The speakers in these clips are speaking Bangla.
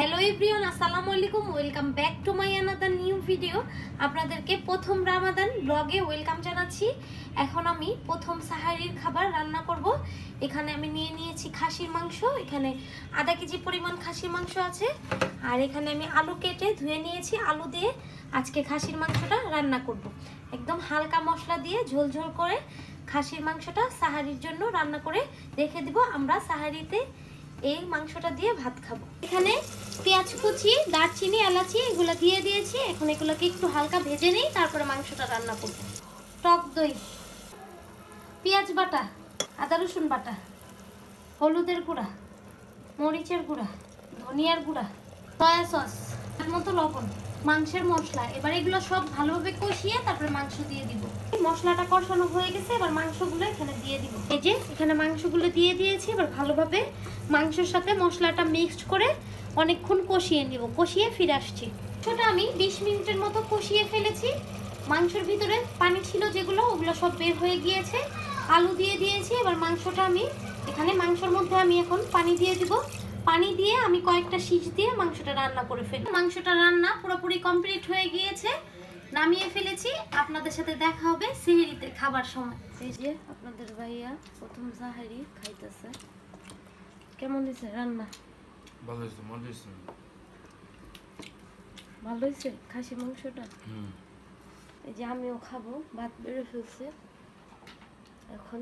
হ্যালো এভরিওয়ান, আসসালামু আলাইকুম। Welcome back to my another new video. আপনাদেরকে প্রথম রামাদান ব্লগে ওয়েলকাম জানাচ্ছি। এখন আমি প্রথম সাহারির খাবার রান্না করব। এখানে আমি নিয়ে নিয়েছি খাসির মাংস। এখানে আধা কেজি পরিমাণ খাসির মাংস আছে। আর এখানে আমি আলু কেটে ধুয়ে নিয়েছি। আলু দিয়ে আজকে খাসির মাংসটা রান্না করব। একদম হালকা মশলা দিয়ে ঝোল ঝোল করে খাসির মাংসটা সাহারির জন্য রান্না করে রেখে দিব। আমরা সাহারিতে এই মাংসটা দিয়ে ভাত খাবো। এখানে পেঁয়াজ কুচি, দারচিনি, এলাচি এগুলো দিয়ে দিয়েছি। এখন এগুলোকে একটু হালকা ভেজে নিই, তারপরে মাংসটা রান্না করব। টক দই, পেঁয়াজ বাটা, আদা রসুন বাটা, হলুদের গুঁড়া, মরিচের গুঁড়া, ধনিয়ার গুঁড়া, সয়া সস, তার মতো লবণ, মাংসের মশলা। এবার এগুলো সব ভালোভাবে কষিয়ে তারপরে মাংস দিয়ে দিব। মশলাটা কষানো হয়ে গেছে, এবার মাংসগুলো এখানে দিয়ে দিব। এই যে এখানে মাংসগুলো দিয়ে দিয়েছি। এবার ভালোভাবে মাংসের সাথে মশলাটা মিক্সড করে অনেকক্ষণ কষিয়ে নিব। কষিয়ে ফিরে আসছি। সেটা আমি 20 মিনিটের মতো কষিয়ে ফেলেছি। মাংসের ভিতরে পানি ছিল যেগুলো, ওগুলো সব বের হয়ে গিয়েছে। আলু দিয়ে দিয়েছি। এবার মাংসটা আমি এখানে মাংসের মধ্যে আমি এখন পানি দিয়ে দিব। পানি দিয়ে আমি কয়েকটা সিজ দিয়ে মাংসটা রান্না করে ফেলি। মাংসটা রান্না পুরোপুরি কমপ্লিট হয়ে গিয়েছে, নামিয়ে ফেলেছি। আপনাদের সাথে দেখা হবে সেহরিতে খাবার সময়। এই যে আপনাদের ভাইয়া প্রথম সাহারি খাইতেছে। কেমন হয়েছে রান্না? ভালো হয়েছে, মজা হয়েছে। ভালো হয়েছে খাসি মাংসটা। এই যে আমিও খাবো, ভাত বেড়ে ফেলছে এখন।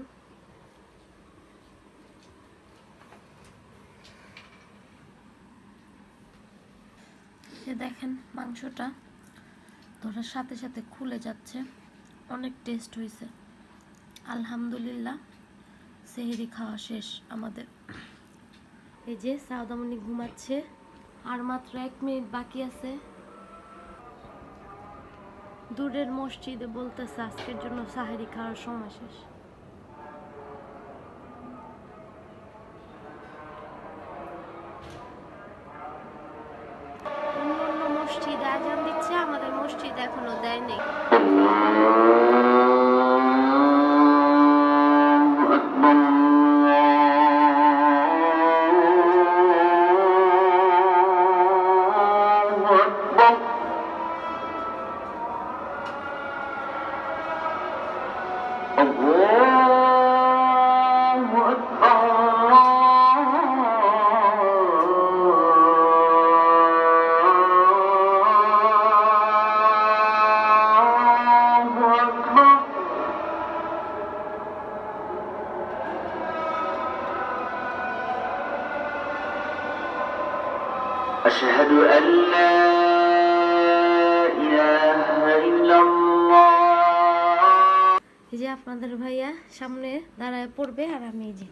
দেখেন মাংসটা ধরার সাথে সাথে খুলে যাচ্ছে। অনেক টেস্ট হয়েছে আলহামদুলিল্লাহ। সেহরি খাওয়া শেষ আমাদের। এই যে সাউদামণি ঘুমাচ্ছে, আর মাত্র 1 মিনিট বাকি আছে। দূরের মসজিদে বলতেছে আজকের জন্য সাহারি খাওয়ার সময় শেষ। অন্য মসজিদে আজান দিচ্ছে, আমাদের মসজিদ এখনো দেয়নি। أشهد أن لا إله إلا الله। এই যে আপনাদের ভাইয়া সামনে দাঁড়ায় পড়বে, আর আমি এই যে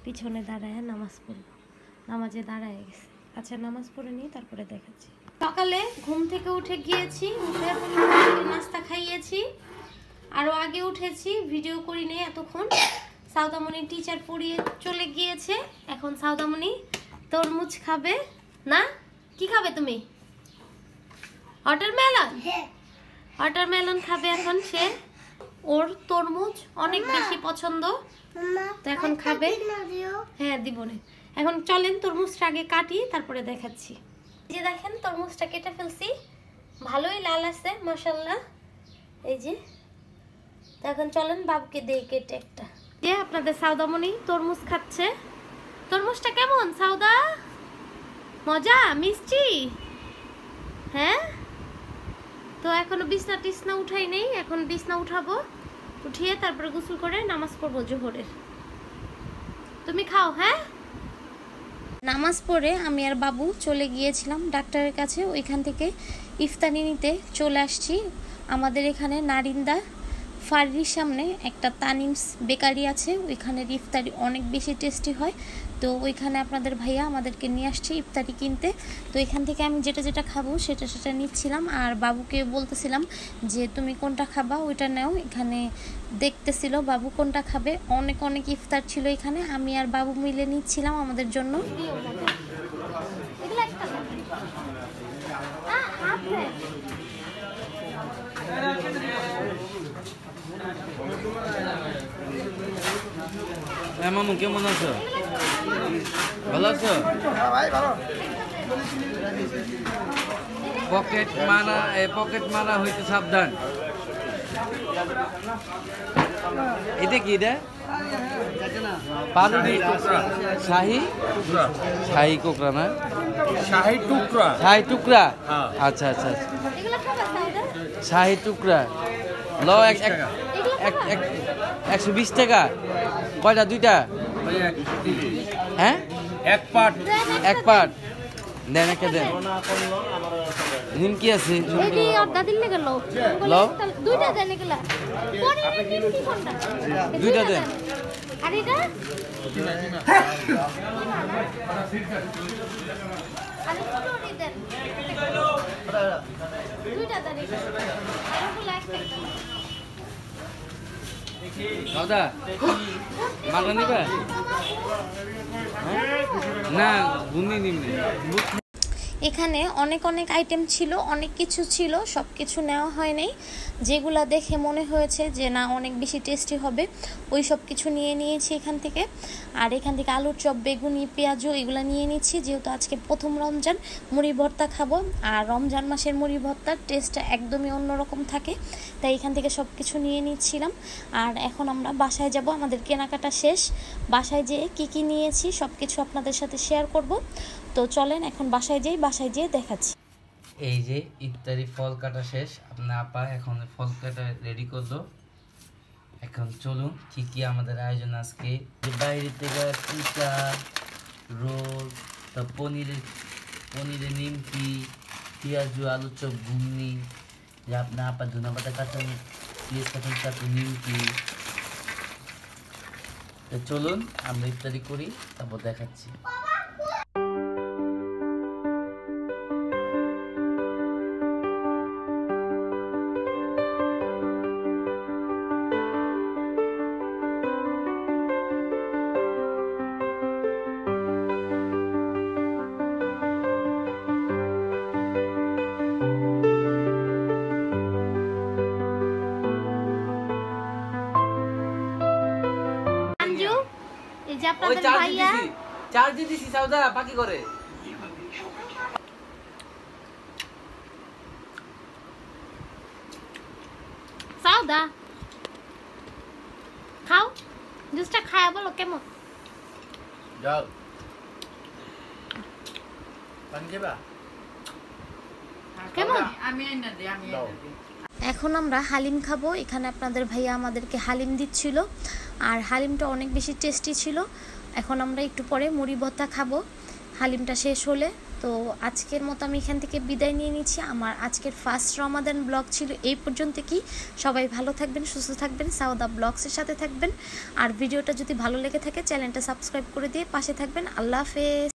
পিছনে দাঁড়ায় নামাজ পড়ব। নামাজে দাঁড়ায় গেছে। আচ্ছা নামাজ পড়ে নিই, তারপরে দেখাচ্ছি। সকালে ঘুম থেকে উঠে গিয়েছি, উঠে নাস্তা খাইয়েছি। আরও আগে উঠেছি, ভিডিও করি নেই এতক্ষণ। সাউদামণি টিচার পড়িয়ে চলে গিয়েছে। এখন সাউদামণি তরমুজ খাবে। না, কি খাবে তুমি? ওয়াটারমেলন? ওয়াটারমেলন খাবে এখন সে। ওর তরমুজ অনেক বেশি পছন্দ, তো এখন খাবে। হ্যাঁ দিব না। এখন চলেন তরমুজটা আগে কাটি, তারপরে দেখাচ্ছি। এই যে দেখেন তরমুজটা কেটে ফেলছি, ভালোই লাল আছে মাশাআল্লাহ। এই যে এখন চলেন বাবুকে দেই কেটে একটা। যে আপনাদের সাউদামণি তরমুজ খাচ্ছে। তরমুজটা কেমন সাউদা? মজা, মিষ্টি? হ্যাঁ। তো এখনো বিছনা টিছনা উঠাই নেই, এখন বিছনা উঠাবো। উঠিয়ে তারপরে গোসল করে নামাজ পড়বো জোহরের। তুমি খাও। হ্যাঁ। নামাজ পড়ে আমি আর বাবু চলে গিয়েছিলাম ডাক্তারের কাছে। ওইখান থেকে ইফতারি নিতে চলে আসছি। আমাদের এখানে নারিন্দা ফার্রির সামনে একটা তানিমস বেকারি আছে, ওইখানের ইফতারি অনেক বেশি টেস্টি হয়। তো ওইখানে আপনাদের ভাইয়া আমাদেরকে নিয়ে আসছে ইফতারি কিনতে। তো এখান থেকে আমি যেটা যেটা খাবো সেটা সেটা নিচ্ছিলাম, আর বাবুকে বলতেছিলাম যে তুমি কোনটা খাবা ওইটা নাও। এখানে দেখতেছিল বাবু কোনটা খাবে। অনেক অনেক ইফতার ছিল এখানে, আমি আর বাবু মিলে নিচ্ছিলাম আমাদের জন্য। মামু কেমন আছো? ভালো আছো? ভাই ভালো। পকেট মারা হইতে সাবধান। এটা কি রে? পালুরি শাহী কোকড়া না? শাহী টুকরা। শাহী টুকরা। হ্যাঁ। আচ্ছা আচ্ছা আচ্ছা। এগুলা খাবা সাউদা? শাহী টুকরা ল 120 টাকা। কয়টা? দুইটা? হ্যাঁ, এক পাট দেন, একটা দেন। নিমকি আছে? এডি অর্ধা দিলে গেল। লও। দুইটা দেন এগুলা। পনিরের নিমকি কোনটা? দুইটা দেন। আর এটা? আরে ছোটটি দেন। দুইটা দেন এটা। আর ওগুলা একটা দেন। দাদা মাগনা নিবা? হ্যাঁ? না গুনি নিমনি। এখানে অনেক আইটেম ছিল, অনেক কিছু ছিল, সব কিছু নেওয়া হয় নাই। যেগুলা দেখে মনে হয়েছে যে না অনেক বেশি টেস্টি হবে ওই সব কিছু নিয়ে নিয়েছি এখান থেকে। আর এখান থেকে আলুর চপ, বেগুনি, পেঁয়াজু এগুলো নিয়ে নিচ্ছি, যেহেতু আজকে প্রথম রমজান। মুড়ি ভর্তা খাবো, আর রমজান মাসের মুড়ি ভর্তার টেস্টটা একদমই অন্যরকম থাকে, তাই এখান থেকে সব কিছু নিয়ে নিচ্ছিলাম। আর এখন আমরা বাসায় যাব, আমাদের কেনাকাটা শেষ। বাসায় যেয়ে কী নিয়েছি সব কিছু আপনাদের সাথে শেয়ার করব। তো চলেন এখন বাসায় যেয়ে দেখাচ্ছি। এই যে ইফতারি ফল কাটা শেষ, আপনার আপা এখন ফল কাটা রেডি করলো। এখন চলুন কি কি আমাদের আয়োজন আজকে। বাইরে থেকে পিঠা, রোল, তা পনিরের নিমকি, পেঁয়াজু, আলু চপ, ঘুগনি, যে আপনার আপা ধনা পাতা কাঁচা পেঁয়াজ কাঁচা চাটনি, নিমকি। তো চলুন আমরা ইফতারি করি, তারপর দেখাচ্ছি। আঞ্জু, এই যে আপনাদের ভাইয়া চার্জ দিছি সাউদা পাকি করে। সাউদা খাও, জুসটা খায়া বলো কেমন। যাও পানি খাবা? কেমন? আমি এনে দিই। এখন আমরা হালিম খাবো। এখানে আপনাদের ভাইয়া আমাদেরকে হালিম দিচ্ছিল, আর হালিমটা অনেক বেশি টেস্টি ছিল। এখন আমরা একটু পরে মুড়ি ভর্তা খাবো হালিমটা শেষ হলে। তো আজকের মতো আমি এখান থেকে বিদায় নিয়ে নিচ্ছি। আমার আজকের ফার্স্ট রমাদান ব্লগ ছিল এই পর্যন্ত। কি সবাই ভালো থাকবেন, সুস্থ থাকবেন, সাউদা ব্লগসের সাথে থাকবেন। আর ভিডিওটা যদি ভালো লেগে থাকে চ্যানেলটা সাবস্ক্রাইব করে দিয়ে পাশে থাকবেন। আল্লাহ হাফেজ।